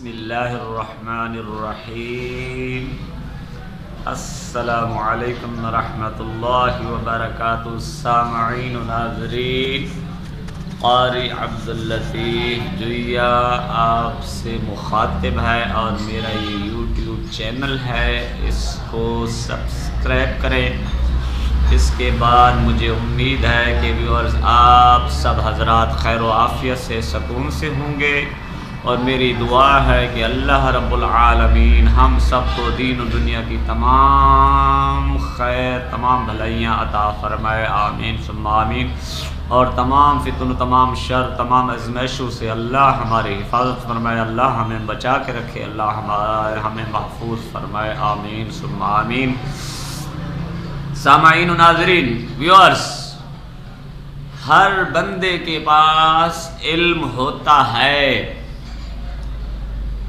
بسم اللہ الرحمن الرحیم۔ السلام علیکم ورحمۃ اللہ وبرکاتہ۔ سامعین و ناظرین، قاری عبداللطیف جوئیہ آپ سے مخاطب ہے اور میرا یہ یوٹیوب چینل ہے، اس کو سبسکرائب کریں۔ اس کے بعد مجھے امید ہے کہ ویورز آپ سب حضرات خیر و عافیت سے سکون سے ہوں گے، اور میری دعا ہے کہ اللہ رب العالمین ہم سب کو دین و دنیا کی تمام خیر، تمام بھلائیاں عطا فرمائے، آمین ثم آمین۔ اور تمام فتن و تمام شر، تمام ازمیشوں سے اللہ ہماری حفاظت فرمائے، اللہ ہمیں بچا کے رکھے، اللہ ہمیں محفوظ فرمائے، آمین ثم آمین۔ سامعین و ناظرین، ویورز، ہر بندے کے پاس علم ہوتا ہے،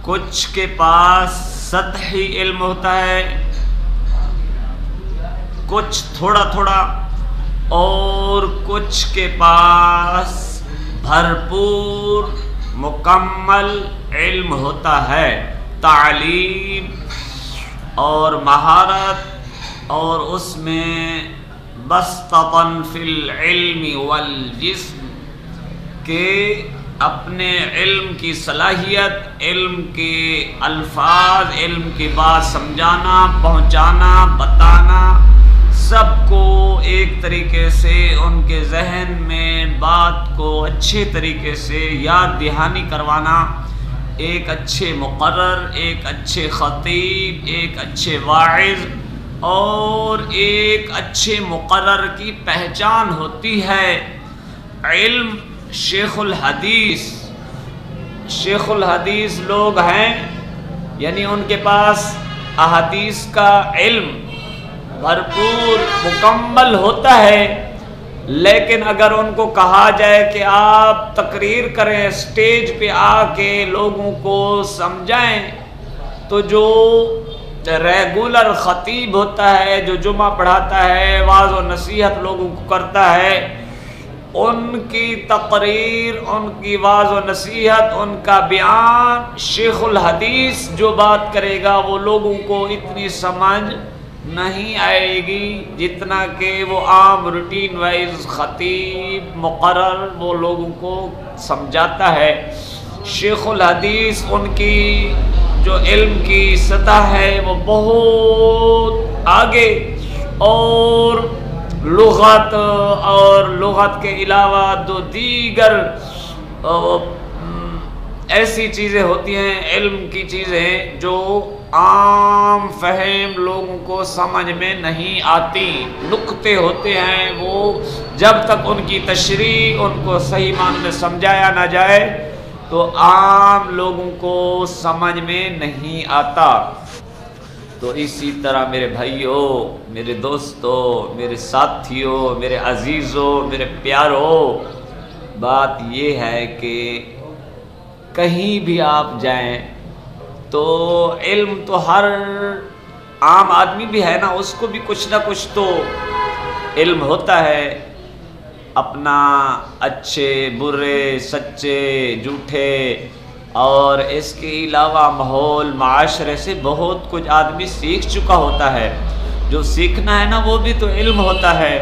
کچھ کے پاس سطحی علم ہوتا ہے، کچھ تھوڑا تھوڑا، اور کچھ کے پاس بھرپور مکمل علم ہوتا ہے، تعلیم اور مہارت، اور اس میں بسطۃً فی العلم والجسم کے اپنے علم کی صلاحیت، علم کے الفاظ، علم کی بات سمجھانا، پہنچانا، بتانا، سب کو ایک طریقے سے ان کے ذہن میں بات کو اچھے طریقے سے یاد دہانی کروانا، ایک اچھے مقرر، ایک اچھے خطیب، ایک اچھے واعظ اور ایک اچھے مقرر کی پہچان ہوتی ہے علم۔ شیخ الحدیث لوگ ہیں، یعنی ان کے پاس احادیث کا علم بھرپور مکمل ہوتا ہے، لیکن اگر ان کو کہا جائے کہ آپ تقریر کریں، اسٹیج پہ آ کے لوگوں کو سمجھائیں، تو جو ریگولر خطیب ہوتا ہے، جو جمعہ پڑھاتا ہے، واعظ و نصیحت لوگوں کو کرتا ہے، ان کی تقریر، ان کی واعظ و نصیحت، ان کا بیان، شیخ الحدیث جو بات کرے گا وہ لوگوں کو اتنی سمجھ نہیں آئے گی جتنا کہ وہ عام روٹین وائز خطیب مقرر وہ لوگوں کو سمجھاتا ہے۔ شیخ الحدیث ان کی جو علم کی سطح ہے وہ بہت آگے، اور لغت کے علاوہ دو دیگر ایسی چیزیں ہوتی ہیں، علم کی چیزیں جو عام فہم لوگوں کو سمجھ میں نہیں آتی، نکتے ہوتے ہیں، وہ جب تک ان کی تشریح ان کو صحیح معنی میں سمجھایا نہ جائے تو عام لوگوں کو سمجھ میں نہیں آتا۔ تو اسی طرح میرے بھائیوں، میرے دوستوں، میرے ساتھیوں، میرے عزیزوں، میرے پیاروں، بات یہ ہے کہ کہیں بھی آپ جائیں تو علم تو ہر عام آدمی بھی ہے نا، اس کو بھی کچھ نہ کچھ تو علم ہوتا ہے، اپنا اچھے برے، سچے جھوٹے، اور اس کے علاوہ ماحول معاشرے سے بہت کچھ آدمی سیکھ چکا ہوتا ہے، جو سیکھنا ہے نا وہ بھی تو علم ہوتا ہے۔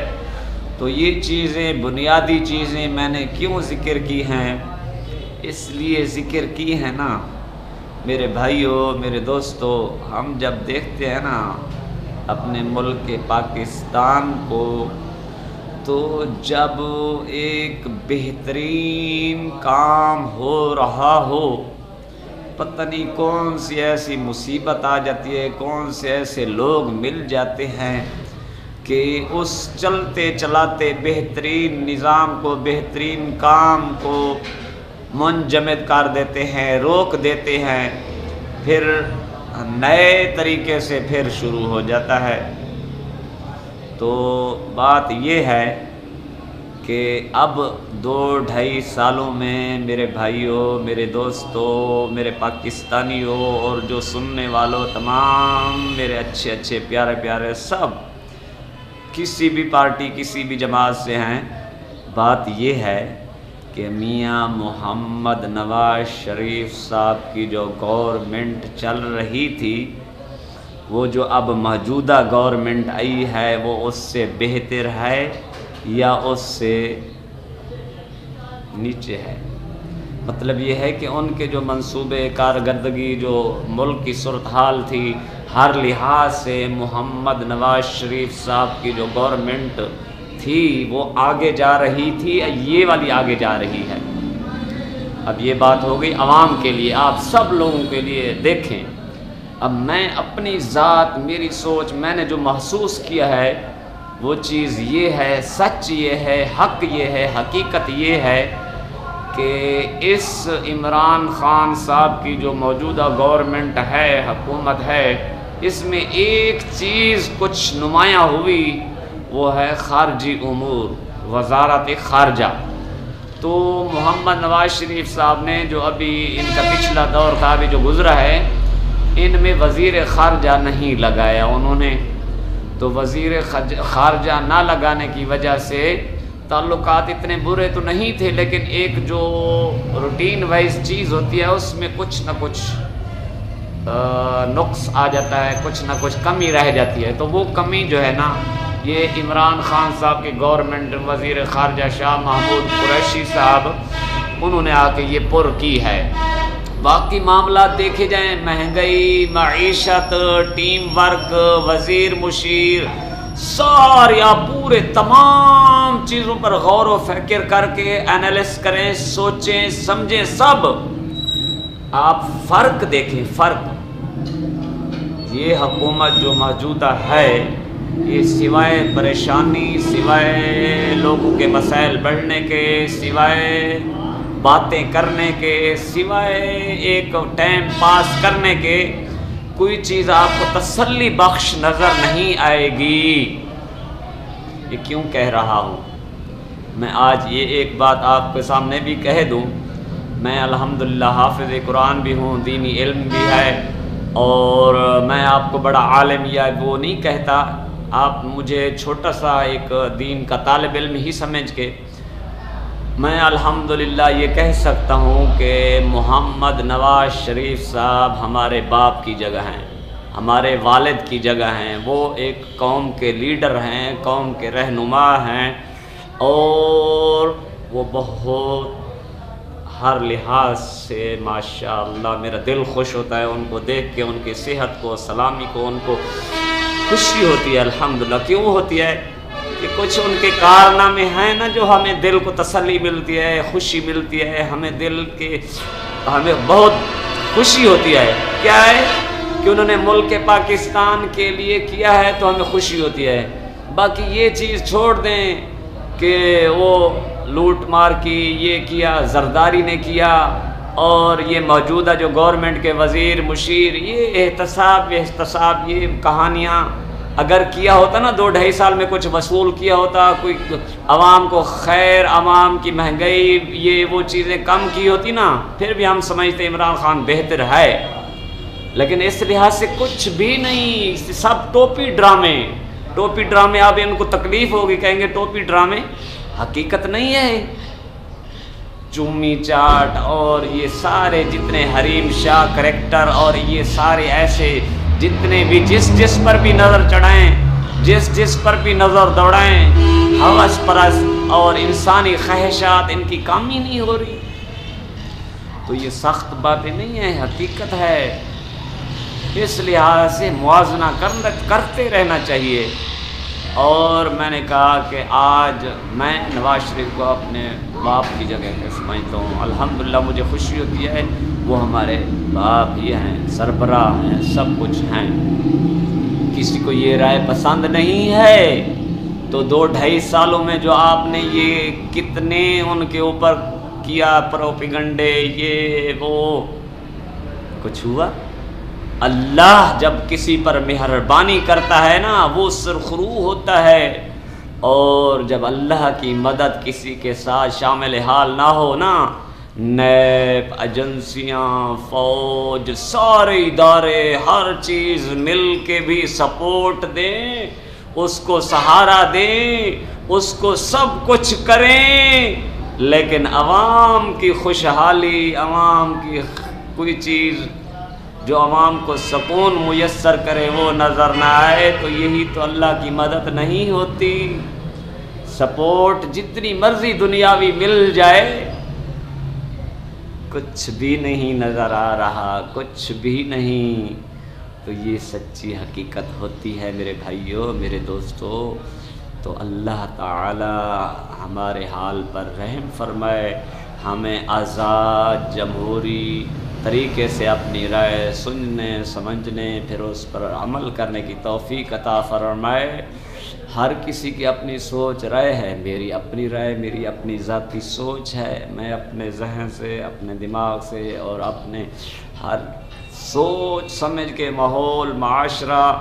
تو یہ چیزیں، بنیادی چیزیں میں نے کیوں ذکر کی ہیں؟ اس لیے ذکر کی ہے نا میرے بھائیوں، میرے دوستوں، ہم جب دیکھتے ہیں نا اپنے ملک پاکستان کو، تو جب ایک بہترین کام ہو رہا ہو، پتہ نہیں کون سی ایسی مصیبت آ جاتی ہے، کون سے ایسے لوگ مل جاتے ہیں کہ اس چلتے چلاتے بہترین نظام کو، بہترین کام کو منجمد کر دیتے ہیں، روک دیتے ہیں، پھر نئے طریقے سے پھر شروع ہو جاتا ہے۔ تو بات یہ ہے کہ اب 2-2.5 سالوں میں میرے بھائیوں، میرے دوستوں، میرے پاکستانیوں، اور جو سننے والوں تمام میرے اچھے اچھے پیارے پیارے، سب کسی بھی پارٹی، کسی بھی جماعت سے ہیں، بات یہ ہے کہ میاں محمد نواز شریف صاحب کی جو گورنمنٹ چل رہی تھی وہ جو اب موجودہ گورنمنٹ آئی ہے وہ اس سے بہتر ہے یا اس سے نیچے ہے؟ مطلب یہ ہے کہ ان کے جو منصوبے کارکردگی جو ملک کی صورتحال تھی ہر لحاظ سے محمد نواز شریف صاحب کی جو گورنمنٹ تھی وہ آگے جا رہی تھی، یہ والی آگے جا رہی ہے۔ اب یہ بات ہو گئی عوام کے لیے، آپ سب لوگوں کے لیے۔ دیکھیں اب میں اپنی ذات، میری سوچ، میں نے جو محسوس کیا ہے وہ چیز یہ ہے، سچ یہ ہے، حق یہ ہے، حقیقت یہ ہے کہ اس عمران خان صاحب کی جو موجودہ گورنمنٹ ہے، حکومت ہے، اس میں ایک چیز کچھ نمایاں ہوئی، وہ ہے خارجی امور، وزارت خارجہ۔ تو محمد نواز شریف صاحب نے جو ابھی ان کا پچھلا دور تھا، ابھی جو گزرا ہے، ان میں وزیر خارجہ نہیں لگایا انہوں نے۔ تو وزیر خارجہ نہ لگانے کی وجہ سے تعلقات اتنے برے تو نہیں تھے، لیکن ایک جو روٹین وائز چیز ہوتی ہے اس میں کچھ نہ کچھ نقص آ جاتا ہے، کچھ نہ کچھ کمی رہ جاتی ہے۔ تو وہ کمی جو ہے نا، یہ عمران خان صاحب کی گورنمنٹ، وزیر خارجہ شاہ محمود قریشی صاحب، انہوں نے آ کے یہ پر کی ہے۔ باقی معاملات دیکھے جائیں، مہنگائی، معیشت، ٹیم ورک، وزیر مشیر، سارے آپ پورے تمام چیزوں پر غور و فکر کر کے انالائز کریں، سوچیں، سمجھیں سب۔ آپ فرق دیکھیں، فرق یہ حکومت جو موجودہ ہے، یہ سوائے پریشانی، سوائے لوگوں کے مسائل بڑھنے کے، سوائے باتیں کرنے کے، سوائے ایک ٹائم پاس کرنے کے، کوئی چیز آپ کو تسلی بخش نظر نہیں آئے گی۔ یہ کیوں کہہ رہا ہوں میں؟ آج یہ ایک بات آپ کے سامنے بھی کہہ دوں، میں الحمدللہ حافظ قرآن بھی ہوں، دینی علم بھی ہے، اور میں آپ کو بڑا عالم یا وہ نہیں کہتا، آپ مجھے چھوٹا سا ایک دین کا طالب علم ہی سمجھ کے میں الحمدللہ یہ کہہ سکتا ہوں کہ محمد نواز شریف صاحب ہمارے باپ کی جگہ ہیں، ہمارے والد کی جگہ ہیں۔ وہ ایک قوم کے لیڈر ہیں، قوم کے رہنما ہیں، اور وہ بہت ہر لحاظ سے ماشاءاللہ میرا دل خوش ہوتا ہے ان کو دیکھ کے، ان کی صحت کو، سلامی کو، ان کو خوشی ہوتی ہے الحمدللہ۔ کیوں ہوتی ہے؟ کہ کچھ ان کے کارنامے ہیں نا جو ہمیں دل کو تسلی ملتی ہے، خوشی ملتی ہے، ہمیں دل کے ہمیں بہت خوشی ہوتی ہے۔ کیا ہے کہ انہوں نے ملک پاکستان کے لیے کیا ہے تو ہمیں خوشی ہوتی ہے۔ باقی یہ چیز چھوڑ دیں کہ وہ لوٹ مار کی، یہ کیا، زرداری نے کیا، اور یہ موجودہ جو گورنمنٹ کے وزیر مشیر، یہ احتساب، یہ کہانیاں اگر کیا ہوتا نا 2-2.5 سال میں کچھ وصول کیا ہوتا، کوئی عوام کو خیر، عوام کی مہنگائی، یہ وہ چیزیں کم کی ہوتی نا، پھر بھی ہم سمجھتے عمران خان بہتر ہے۔ لیکن اس لحاظ سے کچھ بھی نہیں، سب ٹوپی ڈرامے۔ اب ان کو تکلیف ہوگی، کہیں گے ٹوپی ڈرامے، حقیقت نہیں ہے۔ چومی چاٹ اور یہ سارے جتنے حریم شاہ کریکٹر اور یہ سارے ایسے جتنے بھی جس پر بھی نظر چڑھائیں، جس پر بھی نظر دوڑائیں، ہوس پرست اور انسانی خواہشات، ان کی کمی نہیں ہو رہی۔ تو یہ سخت باتیں نہیں ہیں، حقیقت ہے۔ اس لحاظ سے موازنہ کرتے رہنا چاہیے۔ اور میں نے کہا کہ آج میں نواز شریف کو اپنے باپ کی جگہ پہ سمجھتا ہوں۔ الحمدللہ مجھے خوشی ہوتی ہے، وہ ہمارے باپ ہی ہیں، سربراہ ہیں، سب کچھ ہیں۔ کسی کو یہ رائے پسند نہیں ہے تو 2-2.5 سالوں میں جو آپ نے یہ کتنے ان کے اوپر کیا پروپیگنڈے، یہ وہ، کچھ ہوا؟ اللہ جب کسی پر مہربانی کرتا ہے نا، وہ سرخرو ہوتا ہے، اور جب اللہ کی مدد کسی کے ساتھ شامل حال نہ ہو نا، نیب، ایجنسیاں، فوج، سارے ادارے، ہر چیز مل کے بھی سپورٹ دیں، اس کو سہارا دیں، اس کو سب کچھ کریں، لیکن عوام کی خوشحالی، عوام کی کوئی چیز جو عوام کو سکون میسر کرے وہ نظر نہ آئے تو یہی تو اللہ کی مدد نہیں ہوتی۔ سپورٹ جتنی مرضی دنیاوی مل جائے، کچھ بھی نہیں نظر آ رہا، کچھ بھی نہیں۔ تو یہ سچی حقیقت ہوتی ہے میرے بھائیوں، میرے دوستو۔ تو اللہ تعالی ہمارے حال پر رحم فرمائے، ہمیں آزاد جمہوری طریقے سے اپنی رائے سننے، سمجھنے، پھر اس پر عمل کرنے کی توفیق عطا فرمائے۔ ہر کسی کی اپنی سوچ رائے ہے، میری اپنی رائے، میری اپنی ذاتی سوچ ہے۔ میں اپنے ذہن سے، اپنے دماغ سے اور اپنے ہر سوچ سمجھ کے، ماحول، معاشرہ،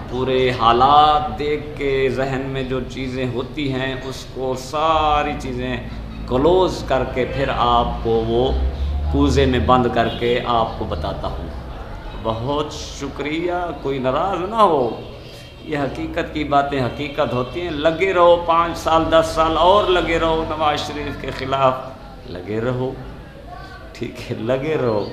پورے حالات دیکھ کے، ذہن میں جو چیزیں ہوتی ہیں اس کو ساری چیزیں کلوز کر کے پھر آپ کو وہ کوزے میں بند کر کے آپ کو بتاتا ہوں۔ بہت شکریہ، کوئی ناراض نہ ہو، یہ حقیقت کی باتیں حقیقت ہوتی ہیں۔ لگے رہو، 5 سال 10 سال اور لگے رہو، نواز شریف کے خلاف لگے رہو، ٹھیک ہے، لگے رہو،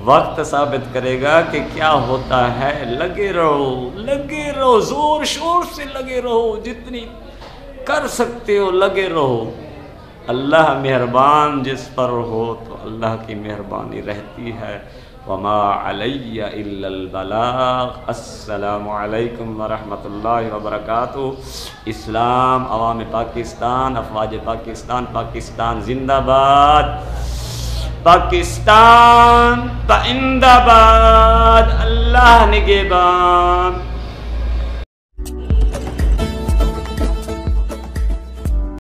وقت ثابت کرے گا کہ کیا ہوتا ہے۔ لگے رہو، لگے رہو، زور شور سے لگے رہو، جتنی کر سکتے ہو لگے رہو۔ اللہ مہربان جس پر ہو تو اللہ کی مہربانی رہتی ہے۔ وما علی الا البلاغ۔ السلام علیکم ورحمۃ اللہ وبرکاتہ۔ اسلام، عوام پاکستان، افواج پاکستان، پاکستان زندہ باد، پاکستان زندہ باد، اللہ نگہبان۔